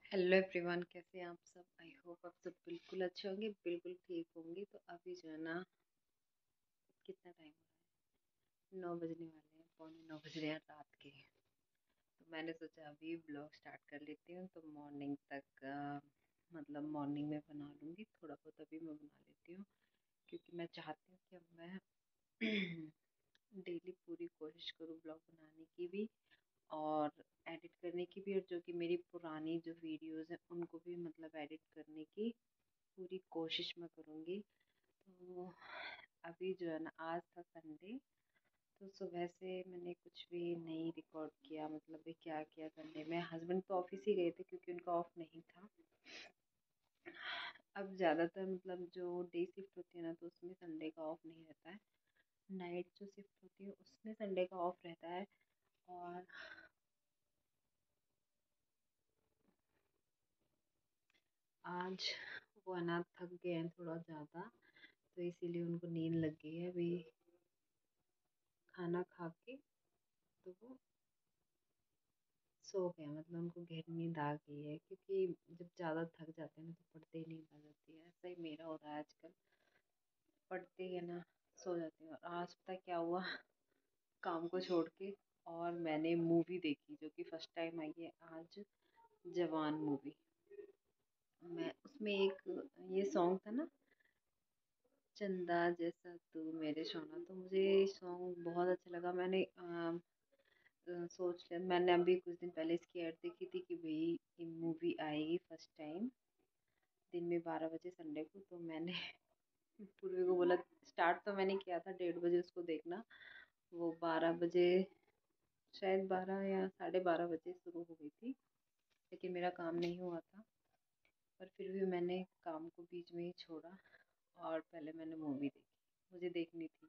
Hello everyone, कैसे हैं आप सब। आई होप आप सब बिल्कुल अच्छे होंगे, बिल्कुल ठीक होंगे। तो अभी जो है ना, कितना टाइम हो रहा है, 9 बजने वाले हैं, पौने 9 बज रहे हैं रात के। तो मैंने सोचा अभी ब्लॉग स्टार्ट कर लेती हूँ, तो मॉर्निंग तक मतलब मॉर्निंग में बना लूँगी, थोड़ा बहुत अभी मैं बना लेती हूँ। क्योंकि मैं चाहती हूँ कि अब मैं डेली पूरी कोशिश करूँ ब्लॉग बनाने की भी और एडिट करने की भी, और जो कि मेरी पुरानी जो वीडियोस हैं उनको भी मतलब एडिट करने की पूरी कोशिश मैं करूँगी। तो अभी जो है ना, आज था संडे, तो सुबह से मैंने कुछ भी नहीं रिकॉर्ड किया। मतलब भी क्या किया संडे में, हस्बैंड तो ऑफिस ही गए थे क्योंकि उनका ऑफ नहीं था। अब ज़्यादातर मतलब जो डे शिफ्ट होती है ना, तो उसमें संडे का ऑफ नहीं रहता है। नाइट जो शिफ्ट होती है उसमें संडे का ऑफ रहता है। और आज वो अनाथ थक गए हैं थोड़ा ज़्यादा, तो इसीलिए उनको नींद लग गई है अभी खाना खा के। तो वो सो गए, मतलब उनको गहरी नींद आ गई है, क्योंकि जब ज़्यादा थक जाते हैं ना तो पढ़ते ही नींद आ जाती है। ऐसा ही मेरा हो रहा है आजकल, पढ़ते ही है ना सो जाती हूँ। और आज पता है क्या हुआ, काम को छोड़ के और मैंने मूवी देखी जो कि फर्स्ट टाइम आई है आज, जवान मूवी। मैं उसमें एक ये सॉन्ग था ना, चंदा जैसा तू मेरे सोना, तो मुझे सॉन्ग बहुत अच्छा लगा। मैंने सोच लिया, मैंने अभी कुछ दिन पहले इसकी ऐड देखी थी कि भाई ये मूवी आएगी फर्स्ट टाइम दिन में 12 बजे संडे को। तो मैंने पूर्वी को बोला, स्टार्ट तो मैंने किया था 1:30 बजे उसको देखना, वो 12 बजे, शायद 12 या 12:30 बजे शुरू हो गई थी, लेकिन मेरा काम नहीं हुआ था। पर फिर भी मैंने काम को बीच में ही छोड़ा और पहले मैंने मूवी देखी, मुझे देखनी थी।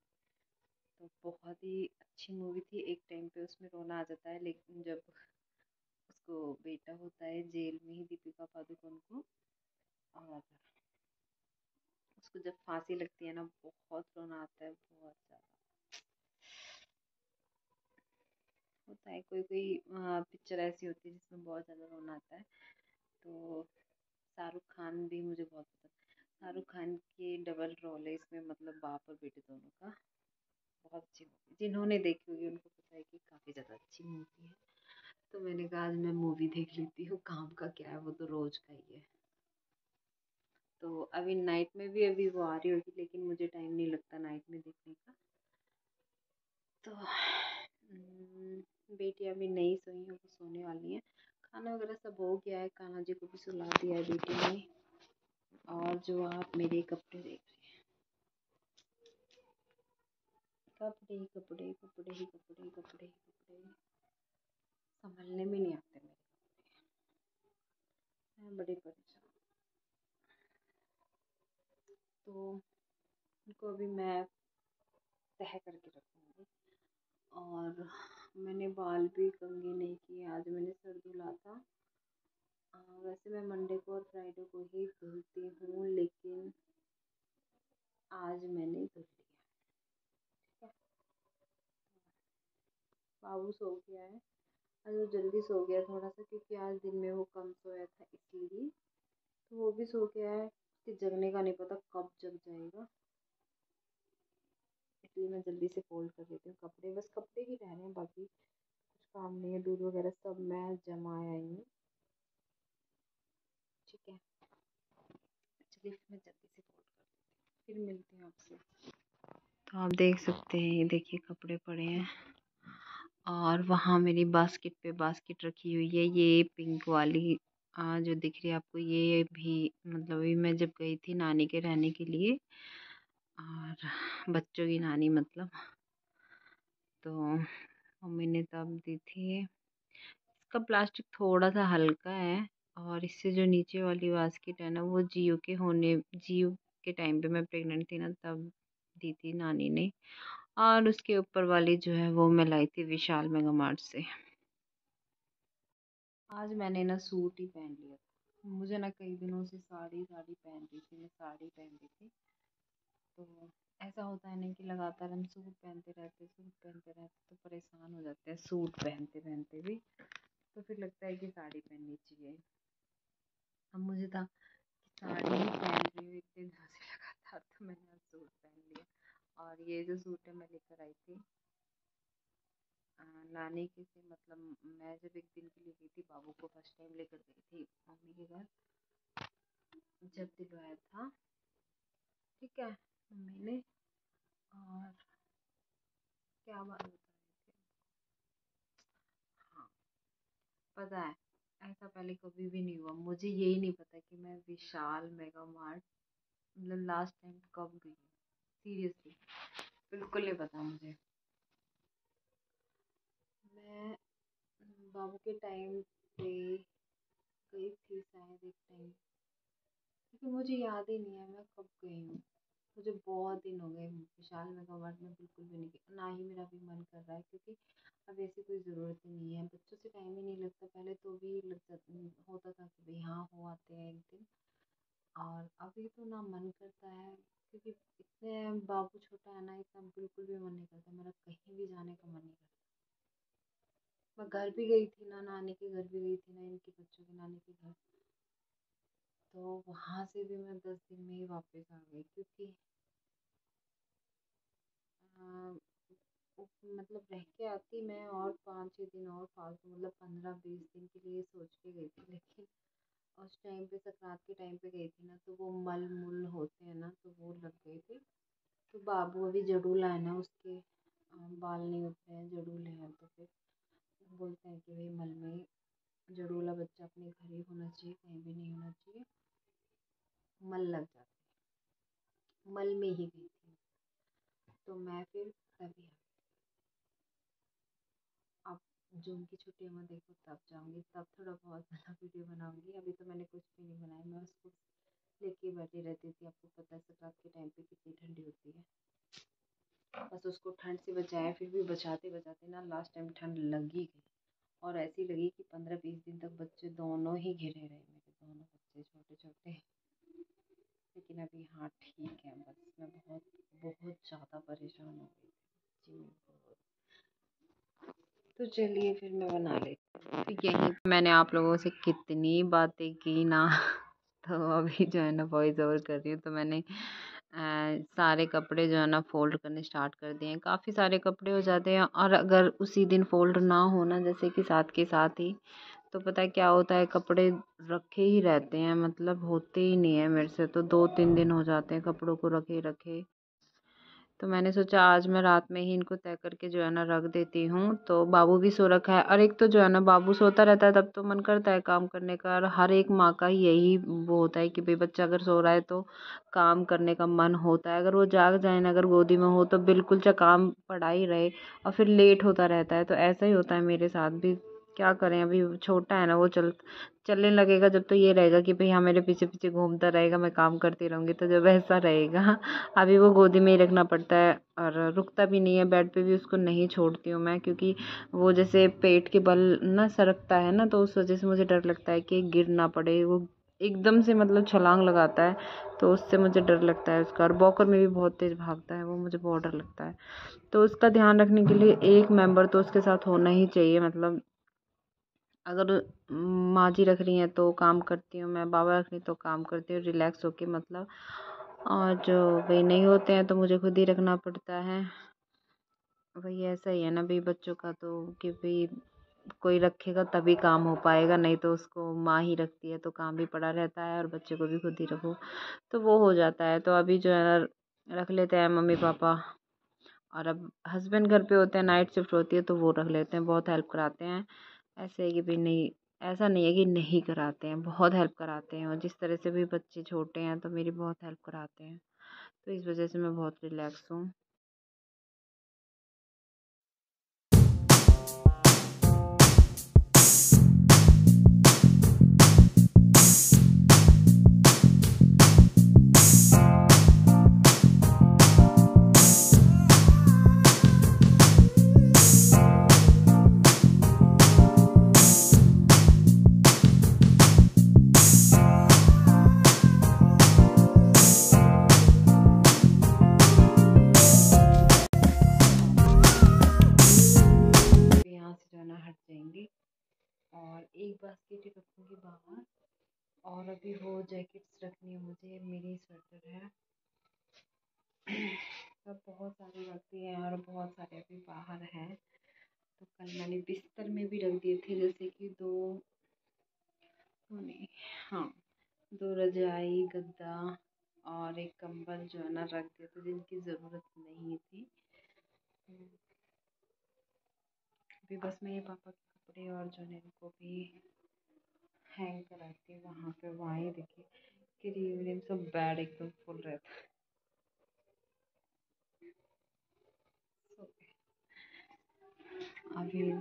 तो बहुत ही अच्छी मूवी थी। एक टाइम पे उसमें रोना आ जाता है, लेकिन जब उसको बेटा होता है जेल में ही, दीपिका पादुकोण को, और उसको जब फांसी लगती है ना, बहुत रोना आता है, बहुत ज़्यादा होता है। कोई कोई पिक्चर ऐसी होती है जिसमें बहुत ज़्यादा रोना आता है। तो शाहरुख खान भी मुझे बहुत पसंद है। शाहरुख खान की डबल रोल है इसमें, मतलब बाप और बेटे दोनों का। बहुत अच्छी मूवी, जिन्होंने देखी होगी उनको पता है कि काफ़ी ज़्यादा अच्छी मूवी है। तो मैंने कहा आज मैं मूवी देख लेती हूँ, काम का क्या है, वो तो रोज का ही है। तो अभी नाइट में भी अभी वो आ रही होगी, लेकिन मुझे टाइम नहीं लगता नाइट में देखने का। तो बेटी अभी नहीं सोई है, वो सोने वाली है। खाना वगैरह सब हो गया है, कान्हा जी को भी सुला दिया है बेटी ने। और जो आप मेरे कपड़े देख रहे हैं, कपड़े ही कपड़े, कपड़े ही कपड़े, कपड़े ही कपड़े, संभलने में नहीं आते मेरे कपड़े, मैं बड़ी परेशान। तो उनको अभी मैं तह करके रखूँगी। और मैंने बाल भी कंघी नहीं किए, आज मैंने सर धुला था। वैसे मैं मंडे को और फ्राइडे को ही धुलती हूँ, लेकिन आज मैंने धुल लिया। ठीक है, बाबू सो गया है। आज वो जल्दी सो गया थोड़ा सा, क्योंकि आज दिन में वो कम सोया था इसलिए। तो वो भी सो गया है, उसके जगने का नहीं पता कब जग जाएगा, इसलिए मैं जल्दी से फोल्ड कर लेती हूँ कपड़े। बस कपड़े ही रह रहे हैं, बाकी कुछ काम नहीं है। दूध वगैरह सब मैं जमा आई हूँ। ठीक है, चलिए फिर मैं जल्दी से फोल्ड कर लेती हूँ, फिर मिलती हूँ आपसे। तो आप देख सकते हैं, ये देखिए कपड़े पड़े हैं। और वहाँ मेरी बास्केट पे बास्केट रखी हुई है, ये पिंक वाली जो दिख रही है आपको, ये भी मतलब अभी मैं जब गई थी नानी के रहने के लिए, और बच्चों की नानी मतलब, तो मम्मी ने तब दी थी। इसका प्लास्टिक थोड़ा सा हल्का है, और इससे जो नीचे वाली बास्केट है ना, वो जियो के टाइम पे मैं प्रेग्नेंट थी ना, तब दी थी नानी ने। और उसके ऊपर वाली जो है वो मैं लाई थी विशाल मेगा मार्ट से। आज मैंने ना सूट ही पहन लिया था, मुझे ना कई दिनों से साड़ी साड़ी पहन रही थी, मैं साड़ी पहन रही थी। तो ऐसा होता है ना कि लगातार हम सूट पहनते रहते, सूट पहनते रहते, तो परेशान हो जाते हैं सूट पहनते पहनते भी। तो फिर लगता है कि साड़ी पहननी चाहिए। अब मुझे था कि साड़ी ही पहन रही हूँ, इतने दिनों से लगा था, तो मैंने अब सूट पहन लिया। और ये जो सूट है मैं लेकर आई थी नानी के से, मतलब मैं जब एक दिन के लिए गई थी, बाबू को फर्स्ट टाइम लेकर गई थी मम्मी के घर, जब दिलवाया था, ठीक है मम्मी ने। और क्या बात बता रही थी, हाँ पता है, ऐसा पहले कभी भी नहीं हुआ, मुझे यही नहीं पता कि मैं विशाल मेगा मार्ट मतलब लास्ट टाइम कब गई हूँ, सीरियसली बिल्कुल नहीं पता मुझे। मैं बाबू के टाइम पे गई थी शायद एक टाइम, क्योंकि मुझे याद ही नहीं है मैं कब गई हूँ। मुझे बहुत दिन हो गए विशाल मेगा मार्ट में बिल्कुल भी नहीं गई, ना ही मेरा भी मन कर रहा है, क्योंकि अब ऐसी कोई ज़रूरत ही नहीं है, बच्चों से टाइम ही नहीं लगता, पहले तो भी लग जाता होता था कि भाई हाँ हो आते हैं एक दिन, और अभी तो ना मन करता है, क्योंकि इतने बाबू छोटा है ना, इतना बिल्कुल भी मन नहीं करता मेरा, कहीं भी जाने का मन नहीं करता। मैं घर भी गई थी ना, नानी के घर भी गई थी ना, इनके बच्चों के नानी के घर, तो वहाँ से भी मैं 10 दिन में ही वापस आ गई, क्योंकि अ, मतलब रह के आती मैं और 5-6 दिन और फालतू, मतलब 15-20 दिन के लिए सोच के गई थी, लेकिन उस टाइम पे संक्रांत के टाइम पे गई थी ना, तो वो मल मुल होते हैं ना, तो वो लग गए थे। तो बाबू अभी जड़ूला है ना, उसके बाल नहीं उतरे हैं, जड़ूले हैं, तो फिर बोलते हैं कि भाई मल में जड़ूला बच्चा अपने घर ही होना चाहिए, कहीं भी नहीं होना चाहिए, मल लग जाता है, मल में ही गई थी, तो मैं फिर तभी अब जून की छुट्टियों में देखो तब जाऊँगी, तब थोड़ा बहुत बड़ा वीडियो बनाऊँगी, अभी तो मैंने कुछ भी नहीं बनाया, मैं उसको लेके बैठी रहती थी, आपको पता है संक्रांत के टाइम पे कितनी ठंडी होती है, बस उसको ठंड से बचाया, फिर भी बचाते बचाते ना लास्ट टाइम ठंड लगी गई, और ऐसी लगी कि 15-20 दिन तक बच्चे दोनों ही घिरे रहे, मेरे दोनों बच्चे छोटे छोटे। लेकिन अभी हाँ ठीक है, बस मैं बहुत बहुत ज़्यादा परेशान हो गई थी जी, तो चलिए फिर मैं बना लेती हूँ। तो यही मैंने आप लोगों से कितनी बातें की ना तो अभी जो है ना वॉइस ओवर कर रही हूँ, तो मैंने सारे कपड़े जो है ना फोल्ड करने स्टार्ट कर दिए हैं, काफ़ी सारे कपड़े हो जाते हैं, और अगर उसी दिन फोल्ड ना होना, जैसे कि साथ के साथ ही, तो पता है क्या होता है, कपड़े रखे ही रहते हैं, मतलब होते ही नहीं है मेरे से, तो 2-3 दिन हो जाते हैं कपड़ों को रखे रखे। तो मैंने सोचा आज मैं रात में ही इनको तय करके जो है ना रख देती हूँ, तो बाबू भी सो रखा है, और एक तो जो है ना बाबू सोता रहता है तब तो मन करता है काम करने का, और हर एक माँ का ही यही वो होता है कि भाई बच्चा अगर सो रहा है तो काम करने का मन होता है, अगर वो जाग जाए ना, अगर गोदी में हो तो बिल्कुल चाहे काम पड़ा ही रहे, और फिर लेट होता रहता है, तो ऐसा ही होता है मेरे साथ भी। क्या करें, अभी छोटा है ना, वो चलने लगेगा जब, तो ये रहेगा कि भाई हाँ मेरे पीछे पीछे घूमता रहेगा, मैं काम करती रहूँगी, तो जब ऐसा रहेगा अभी वो गोदी में ही रखना पड़ता है, और रुकता भी नहीं है, बेड पे भी उसको नहीं छोड़ती हूँ मैं, क्योंकि वो जैसे पेट के बल ना सरकता है ना, तो उस वजह से मुझे डर लगता है कि गिर ना पड़े, वो एकदम से मतलब छलांग लगाता है, तो उससे मुझे डर लगता है उसका, और वॉकर में भी बहुत तेज़ भागता है वो, मुझे बहुत डर लगता है। तो उसका ध्यान रखने के लिए एक मेंबर तो उसके साथ होना ही चाहिए, मतलब अगर माँ जी रख रही हैं तो काम करती हूँ मैं, बाबा रख रही तो काम करती हूँ रिलैक्स होके, मतलब, और जो भाई नहीं होते हैं तो मुझे खुद ही रखना पड़ता है। वही ऐसा ही है ना भाई बच्चों का, तो कि भाई कोई रखेगा तभी काम हो पाएगा, नहीं तो उसको माँ ही रखती है तो काम भी पड़ा रहता है, और बच्चे को भी खुद ही रखो, तो वो हो जाता है। तो अभी जो है ना रख लेते हैं मम्मी पापा, और अब हस्बैंड घर पे होते हैं, नाइट शिफ्ट होती है तो वो रख लेते हैं, बहुत हेल्प कराते हैं। ऐसे है कि भाई नहीं, ऐसा नहीं है कि नहीं कराते हैं, बहुत हेल्प कराते हैं, और जिस तरह से भी बच्चे छोटे हैं तो मेरी बहुत हेल्प कराते हैं, तो इस वजह से मैं बहुत रिलैक्स हूँ। और अभी वो जैकेट्स रखनी है मुझे, मेरी स्वेटर है। सब बहुत सारे रखती हैं और बहुत सारे अभी बाहर हैं। तो कल मैंने बिस्तर में भी रख दिए थे, जैसे कि नहीं, हाँ, 2 रजाई, गद्दा और एक कंबल जो है ना रख दिए थे, जिनकी ज़रूरत नहीं थी। अभी बस मैं ये पापा के कपड़े और जो है इनको भी हैंग कराती हूँ वहाँ पे। वहाँ ही देखिए क्रीम सब बेड एकदम फुल रहता है। अभी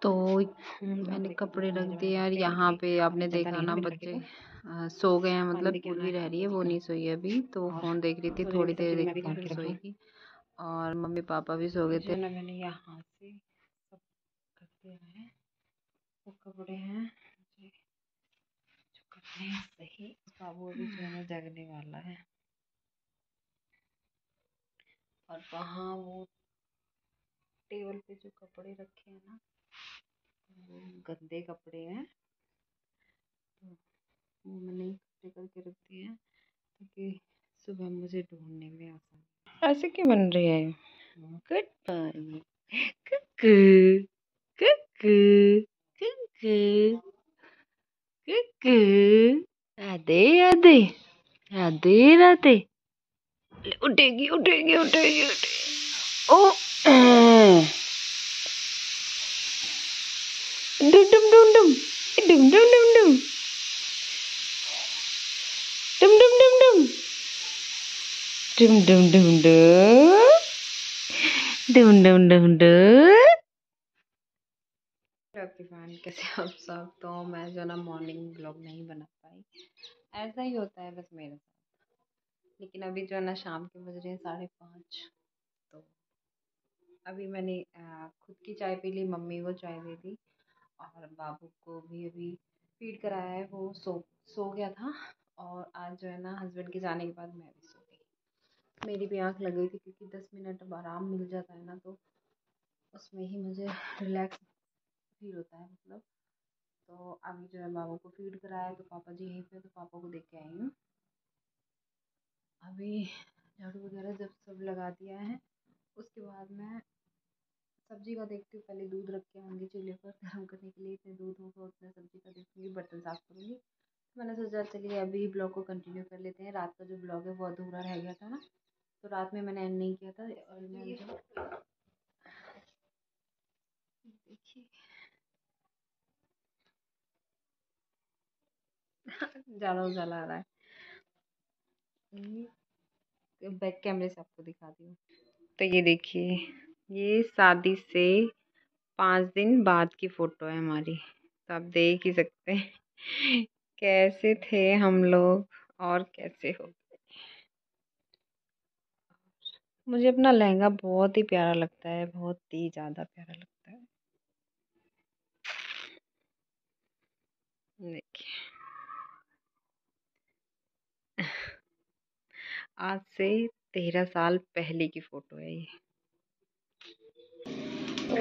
तो मैंने कपड़े रख दिए और यहाँ पे आपने देखा ना बच्चे सो गए हैं, मतलब पूर्वी रह रही है, वो नहीं सोई अभी, तो फोन देख रही थी, थोड़ी देर देखती हूँ फिर सोएगी। और मम्मी पापा भी सो गए थे ना। मैंने यहाँ से सब कर दिया है, वो कपड़े हैं जो कपड़े हैं सही। बाबू अभी जो है ना जगने वाला है। और वहाँ वो टेबल पे जो कपड़े रखे हैं ना, वो गंदे कपड़े हैं, तो वो मैंने इकट्ठे करके रख दिए हैं ताकि सुबह मुझे ढूंढने में आसान। ऐसे क्यों बन रही है? गुड मॉर्निंग कुकू कुकू कुकू कुकू। आधे आधे आधे राधे। उठेगी उठेगी उठेगी उठेगी। ओ डुम डुम डुम डुम डुम डुम डुम डुम डुम डुम डुम डुम डुम डुम डुम डुम डुम डुम डुम। कैसे आप सब? तो मैं जो ना मॉर्निंग ब्लॉग नहीं बना पाई, ऐसा ही होता है बस मेरे साथ। लेकिन अभी जो है ना शाम के बज रहे हैं 5:30, तो अभी मैंने खुद की चाय पी ली, मम्मी को चाय दे दी और बाबू को भी अभी फीड कराया है। वो सो गया था। और आज जो है ना हस्बैंड के जाने के बाद मैं भी सो गई। मेरी भी आँख लग गई थी, क्योंकि 10 मिनट अब आराम मिल जाता है ना, तो उसमें ही मुझे रिलैक्स फील होता है, मतलब। तो अभी जो है बाबू को फीड कराया, तो पापा जी यहीं पे, तो पापा को देख के आई हूँ। अभी झाड़ू वगैरह जब सब लगा दिया है, उसके बाद मैं सब्जी का देखती हूँ। पहले दूध रख के आऊँगी चूल्हे पर गर्म करने के लिए, इतने दूध होगा उतना सब्जी का देखूँगी, बर्तन साफ़ करूँगी। मैंने सोचा चलिए अभी ब्लॉग को कंटिन्यू कर लेते हैं। रात का जो ब्लॉग है वो अधूरा रह गया था ना, तो रात में मैंने एंड नहीं किया था। और मैं देखिए ज़्यादा उजाला आ रहा है, बैक कैमरे से आपको दिखाती हूँ। तो ये देखिए, ये शादी से 5 दिन बाद की फ़ोटो है हमारी, तो आप देख ही सकते हैं कैसे थे हम लोग और कैसे हो। मुझे अपना लहंगा बहुत ही प्यारा लगता है, बहुत ही ज़्यादा प्यारा लगता है। देखिए आज से 13 साल पहले की फ़ोटो है ये। तो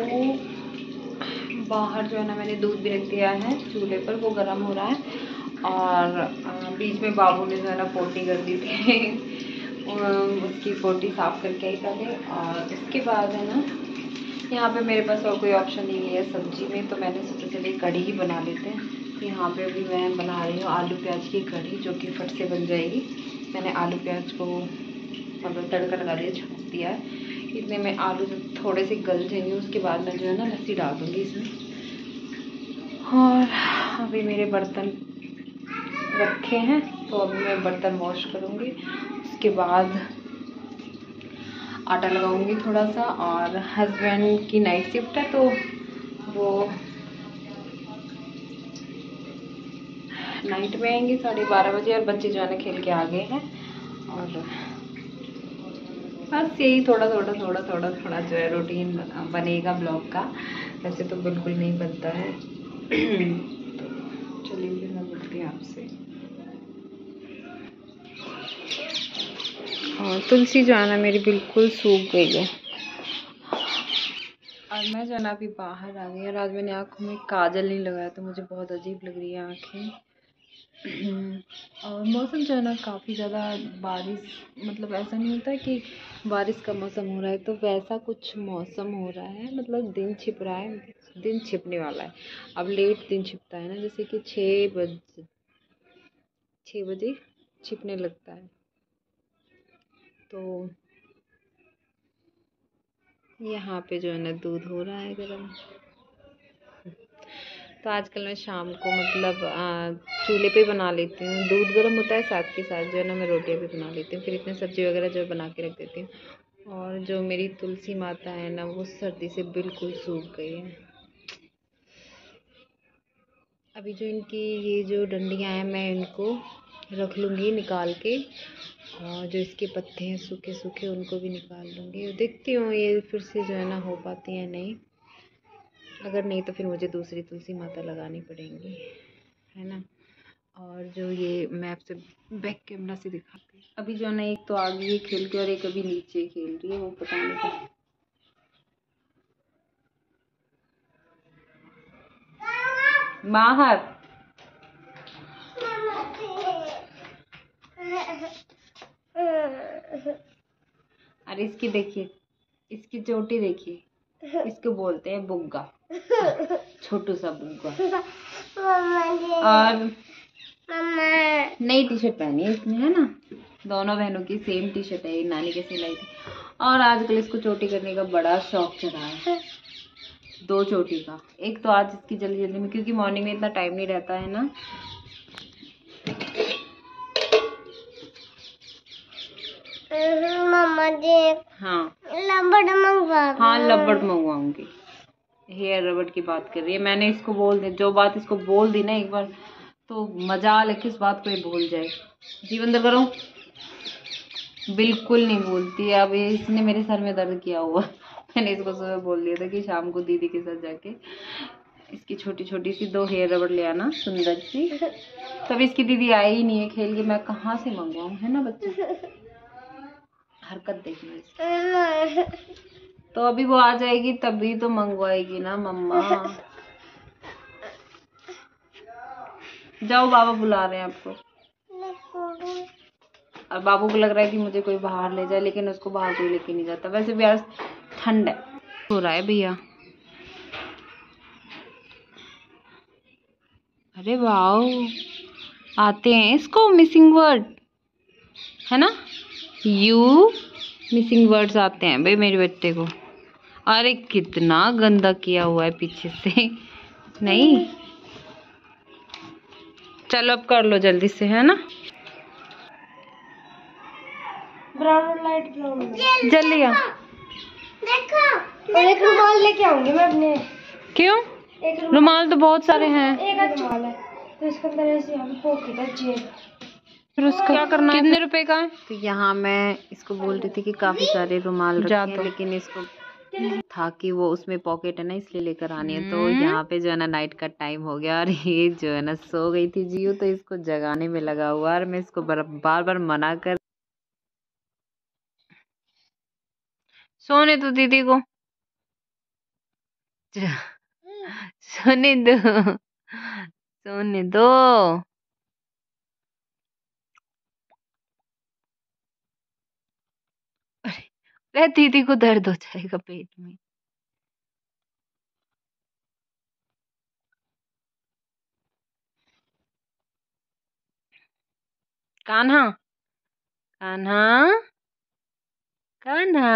बाहर जो है ना मैंने दूध भी रख दिया है चूल्हे पर, वो गर्म हो रहा है। और बीच में बाबू ने जो है ना पोटी कर दी थी उसकी पोटी साफ़ करके आई पहले। और उसके बाद है ना यहाँ पे मेरे पास और कोई ऑप्शन नहीं है सब्जी में, तो मैंने सोचा चलिए कढ़ी ही बना लेते हैं। यहाँ पे अभी मैं बना रही हूँ आलू प्याज की कढ़ी, जो कि फट से बन जाएगी। मैंने आलू प्याज को मतलब तड़का लगा दिया, छौंक दिया है। इतने में आलू जब थोड़े से गल जाएंगे, उसके बाद मैं जो है ना लस्सी डाल दूँगी इसमें। और अभी मेरे बर्तन रखे हैं, तो अभी मैं बर्तन वॉश करूँगी। उसके बाद आटा लगाऊंगी थोड़ा सा। और हस्बैंड की नाइट शिफ्ट है, तो वो नाइट में आएंगे 12:30 बजे, और बच्चे जो है ना खेल के आ गए हैं। और बस यही थोड़ा थोड़ा जो है रूटीन बनेगा ब्लॉग का। वैसे तो बिल्कुल नहीं बनता है। तो चलिए फिर मैं मिलती हूँ आपसे। और तुलसी जो है ना मेरी बिल्कुल सूख गई है। और मैं जो है ना अभी बाहर आ गई और आज मैंने आँखों में काजल नहीं लगाया तो मुझे बहुत अजीब लग रही है आँखें। और मौसम जो है ना काफ़ी ज़्यादा बारिश, मतलब ऐसा नहीं होता है कि बारिश का मौसम हो रहा है, तो वैसा कुछ मौसम हो रहा है। मतलब दिन छिप रहा है, दिन छिपने वाला है। अब लेट दिन छिपता है ना, जैसे कि 6 बजे छिपने लगता है। तो यहाँ पे जो है ना दूध हो रहा है गर्म। तो आजकल मैं शाम को मतलब चूल्हे पे बना लेती हूँ। दूध गर्म होता है, साथ के साथ जो है ना मैं रोटियाँ भी बना लेती हूँ। फिर इतने सब्ज़ी वगैरह जो बना के रख देती हूँ। और जो मेरी तुलसी माता है ना, वो सर्दी से बिल्कुल सूख गई है। अभी जो इनकी ये जो डंडियाँ हैं, मैं इनको रख लूँगी निकाल के। और जो इसके पत्ते हैं सूखे सूखे, उनको भी निकाल लूँगी। देखती हूँ ये फिर से जो है ना हो पाती हैं नहीं। अगर नहीं तो फिर मुझे दूसरी तुलसी माता लगानी पड़ेंगी, है ना। और जो ये मैं आपसे बैक कैमरा से दिखाती हूँ। अभी जो है ना एक तो आगे खेल के और एक अभी नीचे खेल रही है, वो पता नहीं क्या। बाहर अरे इसकी देखिए, इसकी चोटी देखिए, इसको बोलते हैं बुग्गा, छोटू सा बुग्गा। और नई टी शर्ट पहनी है इसने, है ना। दोनों बहनों की सेम टी शर्ट है, नानी के सिलाई थी। और आजकल इसको चोटी करने का बड़ा शौक चढ़ा है, 2 चोटी का। एक तो आज इसकी जल्दी जल्दी में, क्योंकि मॉर्निंग में इतना टाइम नहीं रहता है ना। मम्मा जी, हाँ रबड़ मंगवा, हाँ रबड़ मंगवाऊंगी। हेयर रबड़ की बात कर रही है। मैंने इसको बोल दी, जो बात इसको बोल दी ना एक बार, तो मजा लेके उस बात को ये भूल जाए। जीव अंदर करो, बिल्कुल नहीं भूलती। अब इसने मेरे सर में दर्द किया हुआ। मैंने इसको सुबह बोल दिया था कि शाम को दीदी के साथ जाके इसकी छोटी छोटी सी 2 हेयर रबड़ ले आना, सुंदर सी। तब इसकी दीदी आई ही नहीं है खेल के, मैं कहाँ से मंगवाऊं, है ना बच्चे। हरकत देखना इसकी। तो अभी वो आ जाएगी तभी तो मंगवाएगी ना मम्मा। जाओ, बाबा बुला रहे हैं आपको। और बाबू को लग रहा है कि मुझे कोई बाहर ले जाए, लेकिन उसको बाहर कोई लेके नहीं जाता। वैसे भी आज ठंड है, हो रहा है भैया। अरे वाह, आते हैं इसको मिसिंग वर्ड, है ना। यू मिसिंग वर्ड्स आते हैं भाई मेरे बेटे को। अरे कितना गंदा किया हुआ है पीछे से। नहीं, चलो अब कर लो जल्दी से, है ना। ब्राउन लाइट, ब्राउन जल्दी आ। देखो, और एक रुमाल लेके आऊंगी मैं अपने। क्यों? एक रुमाल तो बहुत सारे हैं। एक रुमाल है तो इसके अंदर ऐसे हम पॉकेट है, जेब। फिर उसका क्या करना है? कितने रुपए का है? तो यहाँ मैं इसको बोल रही थी कि काफी सारे रुमाल रखे हैं, लेकिन इसको था कि वो उसमें पॉकेट है ना, इसलिए लेकर आनी है। तो यहाँ पे जो है ना नाइट का टाइम हो गया और ये जो है ना सो गई थी जियो, तो इसको जगाने में लगा हुआ। और मैं इसको बार बार मना कर, सोने दो दीदी को, सोने दो, सोने दो। अरे दीदी को दर्द हो जाएगा पेट में। कान्हा, कान्हा, कान्हा।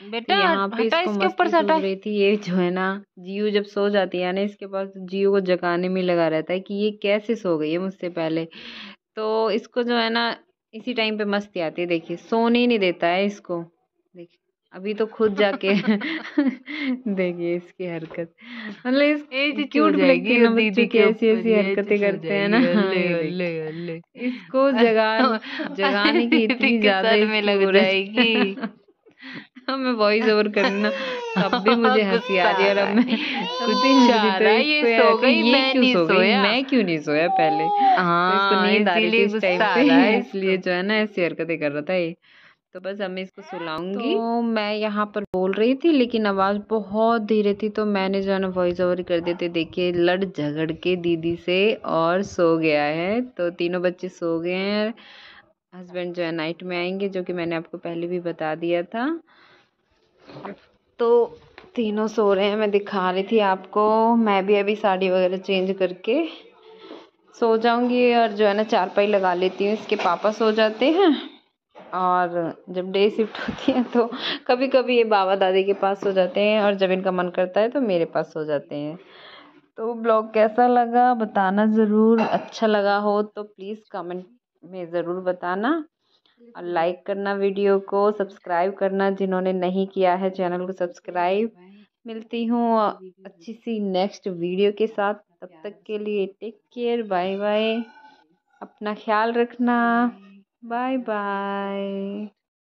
बेटा यहाँ पे इसको इसके ऊपर से हटा रही थी। ये जो है ना जियो जब सो जाती है ना इसके पास, जियो को जगाने में लगा रहता है कि ये कैसे सो गई है मुझसे पहले। तो इसको जो है ना इसी टाइम पे मस्ती आती है। देखिए सोने ही नहीं देता है इसको। देखिए अभी तो खुद जाके देखिए इसकी हरकत, मतलब इस क्यूट लगती है ना बच्चों की, ऐसी ऐसी हरकतें करते हैं ना। इसको जगाने की इतनी ज्यादा में लग जाएगी। मैं वॉइस ओवर करना, तब भी मुझे हंसी आ रही है। और अब मैं कुछ चाह रहा है, ये सो गई, मैं नहीं सोया, मैं क्यों नहीं सोया पहले। हाँ, तो इसको नींद आ रही थी इस टाइम पे, इसलिए जो है ना ऐसी हरकतें कर रहा था ये। तो बस अब मैं इसको सुलाऊंगी। तो मैं यहाँ पर बोल रही थी लेकिन आवाज़ बहुत धीरे थी, तो मैंने जो है ना वॉइस ओवर कर देते। देखिए लड़ झगड़ के दीदी से और सो गया है। तो तीनों बच्चे सो गए हैं। हस्बैंड जो है नाइट में आएंगे, जो कि मैंने आपको पहले भी बता दिया था। तो तीनों सो रहे हैं, मैं दिखा रही थी आपको। मैं भी अभी साड़ी वगैरह चेंज करके सो जाऊंगी और जो है ना चारपाई लगा लेती हूँ। इसके पापा सो जाते हैं और जब डे शिफ्ट होती है तो कभी कभी ये बाबा दादी के पास सो जाते हैं, और जब इनका मन करता है तो मेरे पास सो जाते हैं। तो ब्लॉग कैसा लगा बताना ज़रूर। अच्छा लगा हो तो प्लीज़ कमेंट में ज़रूर बताना, और लाइक करना, वीडियो को सब्सक्राइब करना जिन्होंने नहीं किया है चैनल को सब्सक्राइब। मिलती हूँ अच्छी सी नेक्स्ट वीडियो के साथ। तब तक के लिए टेक केयर, बाय बाय, अपना ख्याल रखना, बाय बाय।